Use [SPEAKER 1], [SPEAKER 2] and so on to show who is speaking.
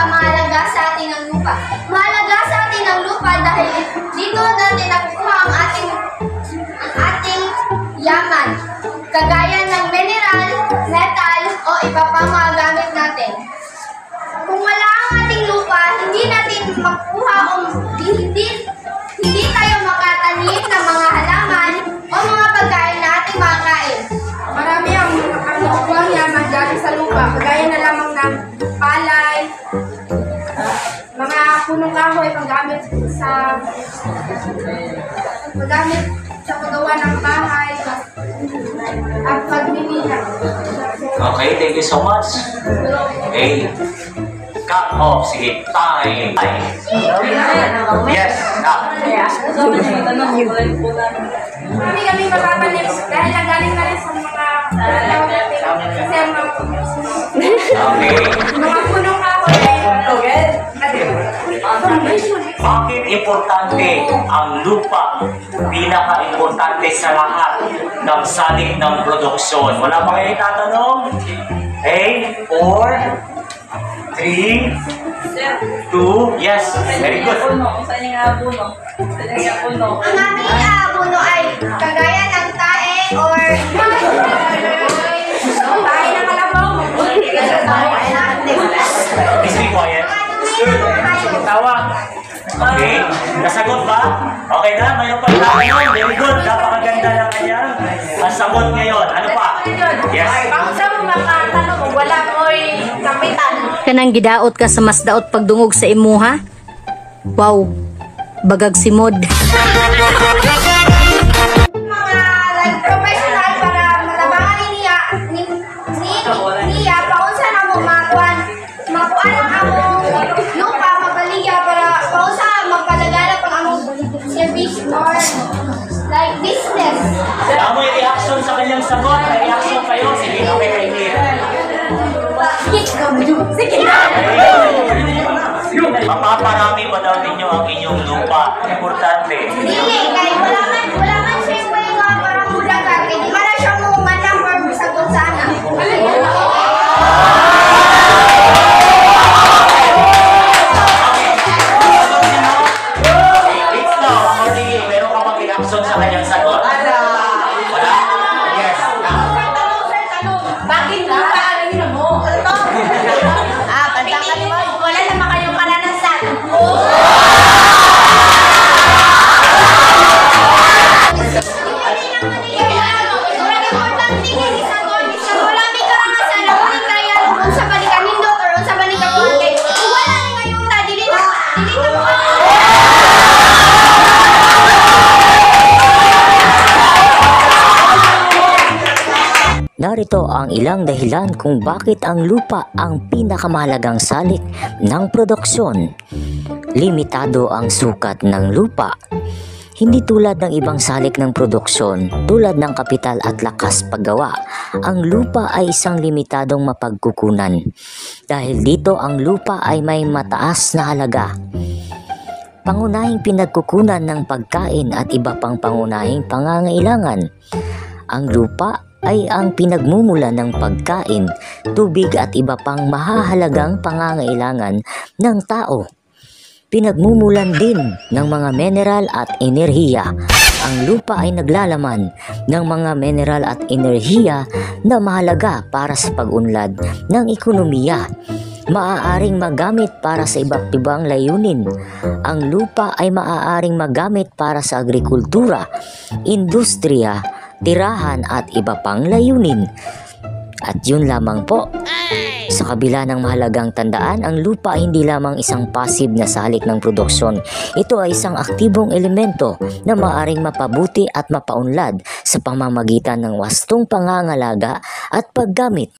[SPEAKER 1] mahalaga sa atin ang lupa? Mahalaga sa atin ang lupa dahil dito natin nakukuha ang ating yaman, kagaya ng mineral, metal, o iba pang mga gamit natin. Kung wala ang ating lupa, hindi natin makuha o hindi tayo makatanim ng mga halaman o mga pagkain na ating makakain.
[SPEAKER 2] Marami ang nakukuha yaman galing sa lupa, kagaya na lamang ng palay, mga punong kahoy paggamit sa paggawa ng bahay at pagmimina.
[SPEAKER 3] Okay, thank you so much. Okay. Cut off. Sige, time. Yes, now.
[SPEAKER 2] Marami kami matatanim dahil nagaling na rin sa mga kasi ang
[SPEAKER 3] Okay.
[SPEAKER 2] mga punong kahoy
[SPEAKER 3] Bakit importante ang lupa? Pinaka-importante sa lahat ng salik ng produksyon. Wala ba kayo itatanong? Okay, 4, 3, 2, yes, very good.
[SPEAKER 1] Ang aming abono ay kagaya ng tae or
[SPEAKER 2] tayo na kalabaw.
[SPEAKER 3] Please be quiet. Tawa. Okay, nasagot ba? Okay na, mayroon pa tayo. Very good, napakaganda na kanyang sagot ngayon. Ano pa? Yes.
[SPEAKER 2] Sa mga tanong, wala mo'y kapitan.
[SPEAKER 4] Kanang gidaot ka sa mas daot pagdungog sa imuha? Wow, bagag simod.
[SPEAKER 1] mga like professional para matabangan niya paunsa na mo makuan ang among lupa mabaligya para paunsa magpalagala pang among service or like business.
[SPEAKER 3] Wala mo yung reaction sa kanyang sagot. May reaction kayo. Sige, okay,
[SPEAKER 1] Sige na!
[SPEAKER 3] Mapaparami pa daw ninyo ang inyong lupa. Importante.
[SPEAKER 1] Dili, kahit wala man siya yung nga parang muda ka, kaya di man na siya mo manang or sagot sana.
[SPEAKER 3] It's now. Accordingly, meron ka bang reaction sa kanyang sagot? Wala? Yes.
[SPEAKER 2] Bakit lupa ang ina mo?
[SPEAKER 1] Wala naman kayong karanasan.
[SPEAKER 4] Narito ang ilang dahilan kung bakit ang lupa ang pinakamahalagang salik ng produksyon. Limitado ang sukat ng lupa. Hindi tulad ng ibang salik ng produksyon, tulad ng kapital at lakas paggawa, ang lupa ay isang limitadong mapagkukunan. Dahil dito ang lupa ay may mataas na halaga. Pangunahing pinagkukunan ng pagkain at iba pang pangunahing pangangailangan. Ang lupa ay ang pinagmumula ng pagkain, tubig at iba pang mahahalagang pangangailangan ng tao. Pinagmumulan din ng mga mineral at enerhiya. Ang lupa ay naglalaman ng mga mineral at enerhiya na mahalaga para sa pag-unlad ng ekonomiya. Maaaring magamit para sa iba't ibang layunin. Ang lupa ay maaaring magamit para sa agrikultura, industriya, tirahan at iba pang layunin. At yun lamang po. Sa kabila ng mahalagang tandaan, ang lupa ay hindi lamang isang passive na salik ng produksyon. Ito ay isang aktibong elemento na maaaring mapabuti at mapaunlad sa pamamagitan ng wastong pangangalaga at paggamit